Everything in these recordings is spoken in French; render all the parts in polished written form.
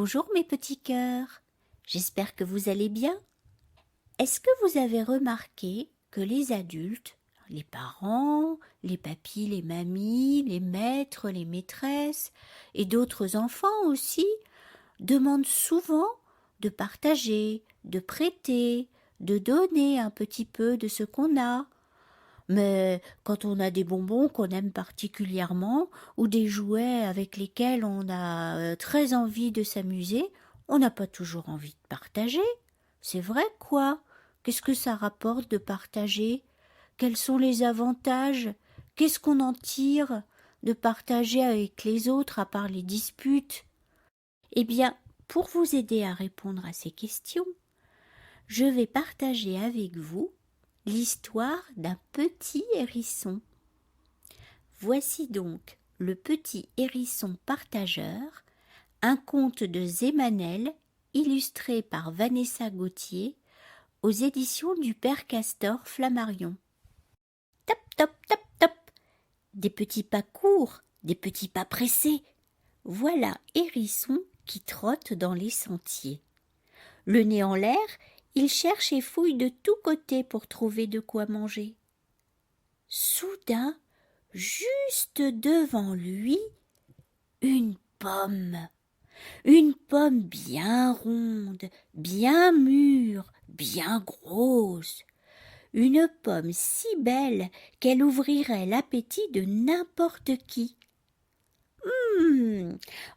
Bonjour mes petits cœurs, j'espère que vous allez bien. Est-ce que vous avez remarqué que les adultes, les parents, les papis, les mamies, les maîtres, les maîtresses et d'autres enfants aussi demandent souvent de partager, de prêter, de donner un petit peu de ce qu'on a. Mais quand on a des bonbons qu'on aime particulièrement ou des jouets avec lesquels on a très envie de s'amuser, on n'a pas toujours envie de partager. C'est vrai quoi? Qu'est-ce que ça rapporte de partager? Quels sont les avantages? Qu'est-ce qu'on en tire de partager avec les autres à part les disputes? Eh bien, pour vous aider à répondre à ces questions, je vais partager avec vous l'histoire d'un petit hérisson. Voici donc le petit hérisson partageur, un conte de Zémanel illustré par Vanessa Gauthier aux éditions du Père Castor Flammarion. Top, top, top, top. Des petits pas courts, des petits pas pressés. Voilà Hérisson qui trotte dans les sentiers. Le nez en l'air, il cherche et fouille de tous côtés pour trouver de quoi manger. Soudain, juste devant lui, une pomme. Une pomme bien ronde, bien mûre, bien grosse. Une pomme si belle qu'elle ouvrirait l'appétit de n'importe qui.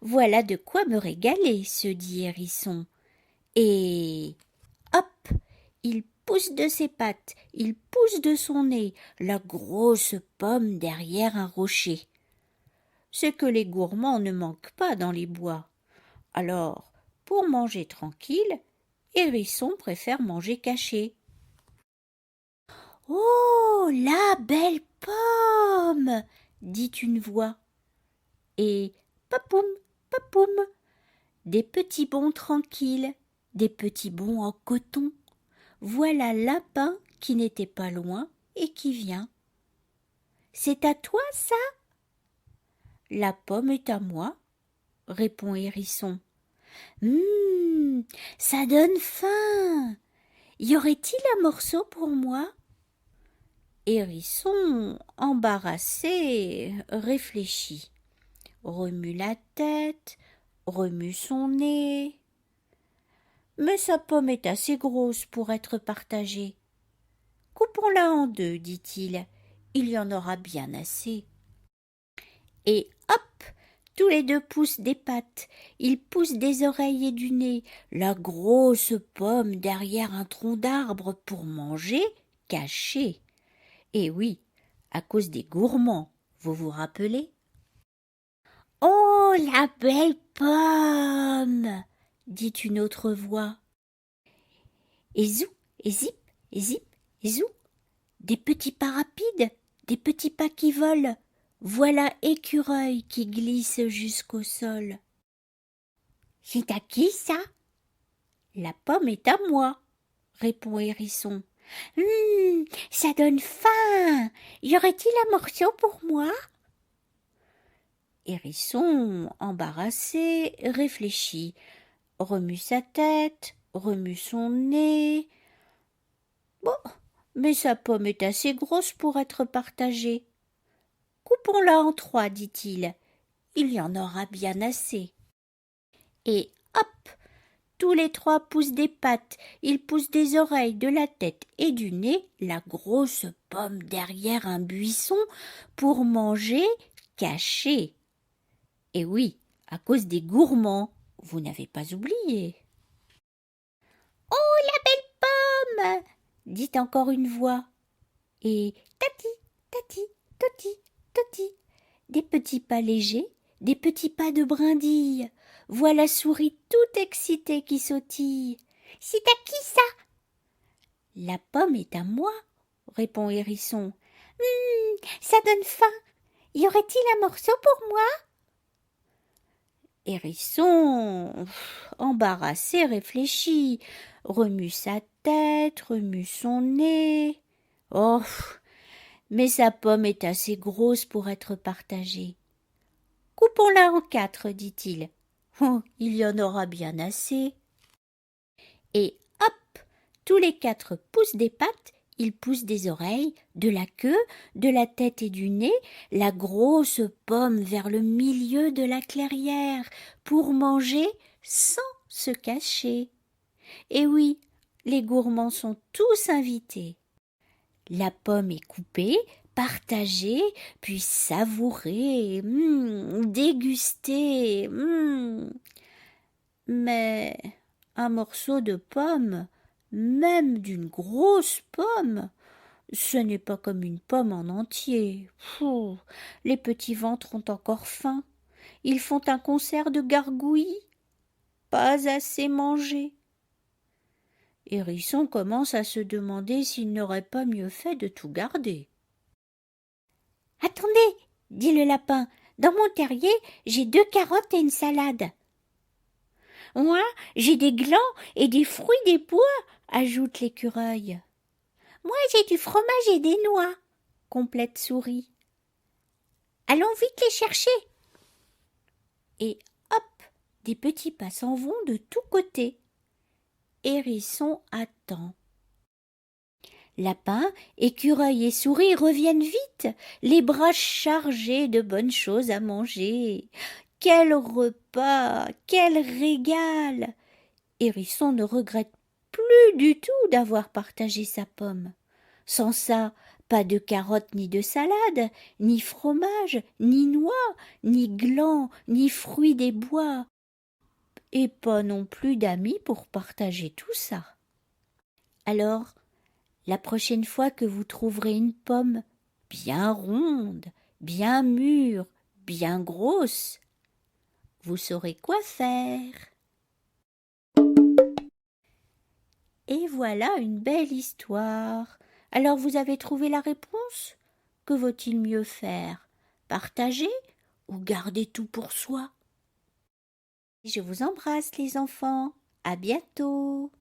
Voilà de quoi me régaler, se dit Hérisson. Et hop, il pousse de ses pattes, il pousse de son nez la grosse pomme derrière un rocher. C'est que les gourmands ne manquent pas dans les bois. Alors, pour manger tranquille, Hérisson préfère manger caché. Oh, la belle pomme, dit une voix. Et papoum, papoum, des petits bonds tranquilles, des petits bonds en coton. Voilà Lapin qui n'était pas loin et qui vient. C'est à toi ça? La pomme est à moi, répond Hérisson. Ça donne faim. Y aurait-il un morceau pour moi? Hérisson, embarrassé, réfléchit, remue la tête, remue son nez. Mais sa pomme est assez grosse pour être partagée. Coupons-la en deux, dit-il. Il y en aura bien assez. Et hop, tous les deux poussent des pattes, ils poussent des oreilles et du nez, la grosse pomme derrière un tronc d'arbre pour manger caché. Et oui, à cause des gourmands, vous vous rappelez? Oh, la belle pomme, dit une autre voix. Et zou, et zip, et zip, et zou. Des petits pas rapides, des petits pas qui volent. Voilà Écureuil qui glisse jusqu'au sol. C'est à qui ça? La pomme est à moi, répond Hérisson. Ça donne faim. Y aurait-il un morceau pour moi? Hérisson, embarrassé, réfléchit, remue sa tête, remue son nez. Bon, mais sa pomme est assez grosse pour être partagée. Coupons-la en trois, dit-il. Il y en aura bien assez. Et hop, tous les trois poussent des pattes, ils poussent des oreilles, de la tête et du nez, la grosse pomme derrière un buisson pour manger caché. Et oui, à cause des gourmands, vous n'avez pas oublié. Oh, la belle pomme, dit encore une voix. Et tati, tati, toti, toti, des petits pas légers, des petits pas de brindille. Voilà Souris toute excitée qui sautille. C'est à qui ça? La pomme est à moi, répond Hérisson. Ça donne faim. Y aurait-il un morceau pour moi? Hérisson, embarrassé, réfléchit, remue sa tête, remue son nez. Oh, mais sa pomme est assez grosse pour être partagée. Coupons-la en quatre, dit-il. Oh, il y en aura bien assez. Et hop, tous les quatre poussent des pattes, ils poussent des oreilles, de la queue, de la tête et du nez, la grosse pomme vers le milieu de la clairière, pour manger sans se cacher. Et oui, les gourmands sont tous invités. La pomme est coupée, partagée, puis savourée, dégustée. Mais un morceau de pomme, même d'une grosse pomme, ce n'est pas comme une pomme en entier. Pouh, les petits ventres ont encore faim. Ils font un concert de gargouillis. Pas assez mangé. Hérisson commence à se demander s'il n'aurait pas mieux fait de tout garder. « Attendez, dit le lapin, dans mon terrier, j'ai 2 carottes et une salade. Moi, j'ai des glands et des fruits des bois, ajoute l'écureuil. Moi, j'ai du fromage et des noix, complète Souris. Allons vite les chercher. Et hop, des petits pas s'en vont de tous côtés. Hérisson attend. Lapin, écureuil et souris reviennent vite, les bras chargés de bonnes choses à manger. Quel repas, quel régal! Hérisson ne regrette plus du tout d'avoir partagé sa pomme. Sans ça, pas de carottes ni de salade, ni fromage, ni noix, ni glands, ni fruits des bois, et pas non plus d'amis pour partager tout ça. Alors, la prochaine fois que vous trouverez une pomme bien ronde, bien mûre, bien grosse, vous saurez quoi faire. Et voilà une belle histoire. Alors vous avez trouvé la réponse? Que vaut-il mieux faire? Partager ou garder tout pour soi? Je vous embrasse les enfants. À bientôt.